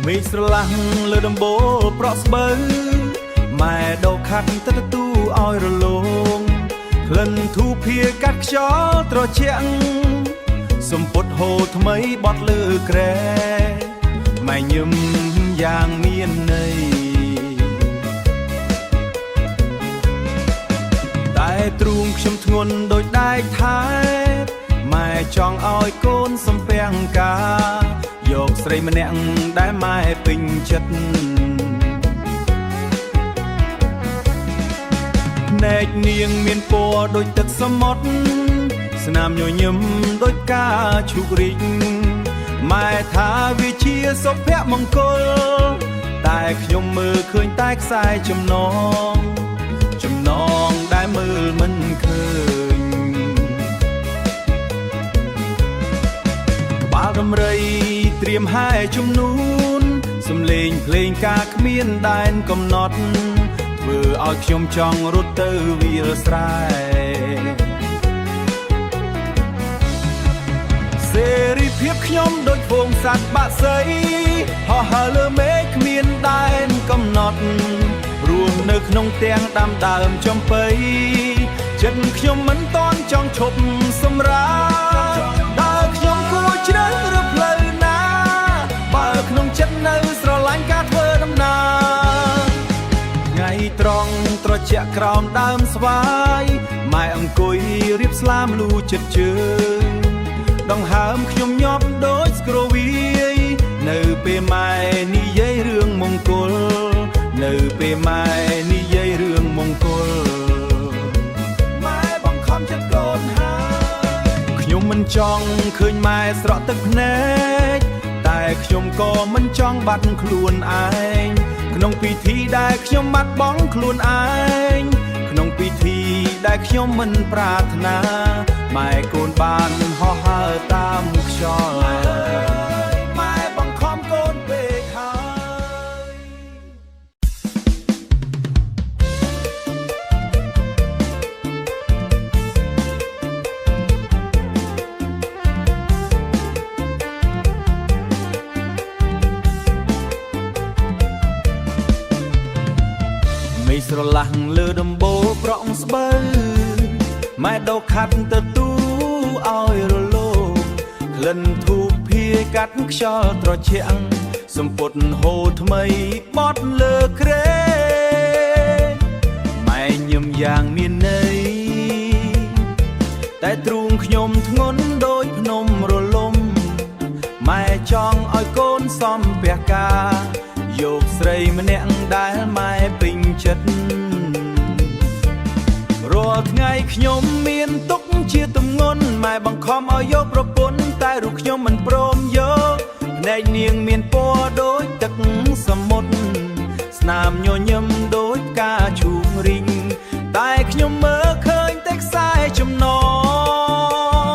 មេឃស្រឡះលើដំបូលប្រក់ស្បូវម៉ែដោខាត់ទៅទូឲ្យរលោងក្លិនធូបភាកាត់ខ្យល់ត្រជាក់សំពត់ហូរថ្មីបត់លើក្រែម៉ែញឹមយ៉ាងមានន័យតែទ្រូងខ្ញុំធ្ងន់ដូចដែកថែម៉ែចង់ឲ្យកូនសំពាំងការយកស្រីម្នាក់ដែលម៉ែពេញចិត្តភ្នែកនាងមានពណ៌ដូចទឹកសមុទ្រស្នាមញញឹមដូចផ្កាឈូករីកម៉ែថាវាជាសុភមង្គលតែខ្ញុំមើលឃើញតែខ្សែចំណងដែលមើលមិនឃើញក្បាលដំរីត្រៀមហែជំនូនសំលេងភ្លេងការគ្មានដែនកំណត់ធ្វើឲ្យខ្ញុំចង់រត់ទៅវាលស្រែសេរីភាពខ្ញុំដូចហ្វូងសត្វបក្សីហោះហើរលើមេឃគ្មានដែនកំណត់រស់នៅក្នុងទាំងដាំដើមចំបៃចិត្តខ្ញុំមិនតន់ចង់ឈប់សម្រាកដើរខ្ញុំគួរជ្រើសរើសផ្លូវណាបើក្នុងចិត្តនៅស្រឡាញ់ការធ្វើដំណើរថ្ងៃត្រង់ត្រជាក់ក្រោមដើមស្វាយម៉ែអង្គុយរៀបស្លាមលូចិត្តជើងដង្ហើមខ្ញុំញាប់ដូចស្គ្រវីនៅពេលម៉ែនិយាយរឿងមង្គលនៅពេលម៉ែនិយាយរឿងមង្គលម៉ែបង្ខំចិត្តកូនហើយខ្ញុំមិនចង់ឃើញម៉ែស្រក់ទឹកភ្នែកតែខ្ញុំក៏មិនចង់បាត់ខ្លួនឯងក្នុងពិធីដែលខ្ញុំបាត់បង់ខ្លួនឯងក្នុងពិធីដែលខ្ញុំមិនប្រាថ្នាម៉ែកូនបានហោះហើរតាមខ្យល់ម៉ែបង្ខំកូនពេកហើយមេឃស្រឡះលើដំបូលប្រក់ស្បូវម៉ែដោខាត់ទៅទូឲ្យរលោងក្លិនធូបភាកាត់ខ្យល់ត្រជាក់សំពត់ហូរថ្មីបត់លើក្រែម៉ែញឹមយ៉ាងមានន័យតែទ្រូងខ្ញុំធ្ងន់ដូចភ្នំរលំម៉ែចង់ឲ្យកូនសំពះការយកស្រីម្នាក់ដែលម៉ែពេញចិត្តរាល់ថ្ងៃខ្ញុំមានទុកជាទម្ងន់ម៉ែបង្ខំឲ្យយកប្រពន្ធតែរូបខ្ញុំមិនព្រមយកភ្នែកនាងមានពណ៌ដូចទឹកសមុទ្រស្នាមញញឹមដូចផ្កាឈូករីងតែខ្ញុំមើលឃើញតែខ្សែចំណ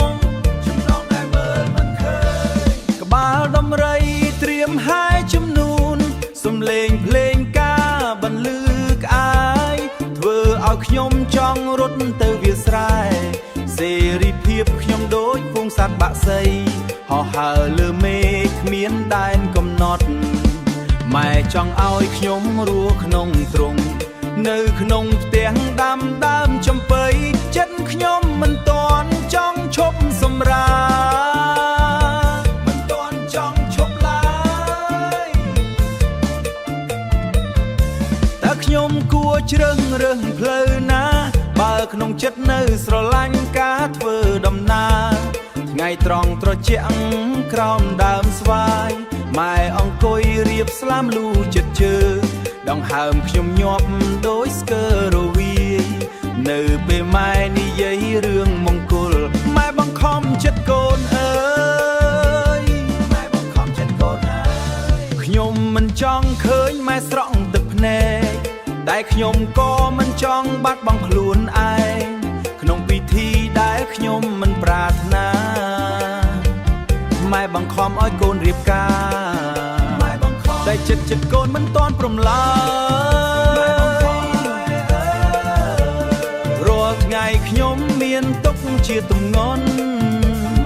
ងដែលមើលមិនឃើញក្បាលដំរីត្រៀមហែជំនូនសំលេងភ្លេងការបន្លឺក្អាយធ្វើឲ្យខ្ញុំចង់រត់ទៅវាលស្រែសេរីភាពខ្ញុំដូចហ្វូងសត្វបក្សីហោះហើរលើមេឃគ្មានដែនកំណត់ម៉ែចង់ឲ្យខ្ញុំរស់ក្នុងទ្រង់នៅក្នុងផ្ទះដាំដើមចំបៃចិត្តខ្ញុំមិនតន់ចង់ឈប់សម្រាកមិនតន់ចង់ឈប់ឡើយតើខ្ញុំគួរជ្រើសរើសផ្លូវណាបើក្នុងចិត្តនៅស្រឡាញ់ការធ្វើដំណើរថ្ងៃត្រង់ត្រជាក់ក្រោមដើមស្វាយម៉ែអង្គុយរៀបស្លាមលូចិត្តជើងដង្ហើមខ្ញុំញាប់ដូចស្គររវីនៅពេលម៉ែនិយាយរឿងមង្គលម៉ែបង្ខំចិត្តកូនអើយម៉ែបង្ខំចិត្តកូនអើយខ្ញុំមិនចង់ឃើញម៉ែស្រក់ទឹកភ្នែកតែខ្ញុំក៏មិនចង់បាត់បង់ខ្លួនឯងក្នុងពិធីដែលខ្ញុំមិនប្រាថ្នាម៉ែបង្ខំឲ្យកូនរៀបការម៉ែបង្ខំតែចិត្តកូនមិនទាន់ព្រមឡើយរាល់ថ្ងៃខ្ញុំមានទុកជាទម្ងន់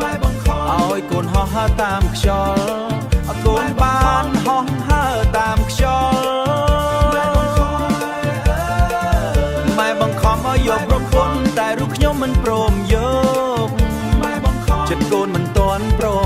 ម៉ែបង្ខំឲ្យកូនហោះហើរតាមខ្យល់ កូនបានហោះហើរតាមខ្យល់ម៉ែបង្ខំឲ្យយកប្រពន្ធតែរូបខ្ញុំមិនព្រមយកចិត្តកូនមិនទាន់ព្រម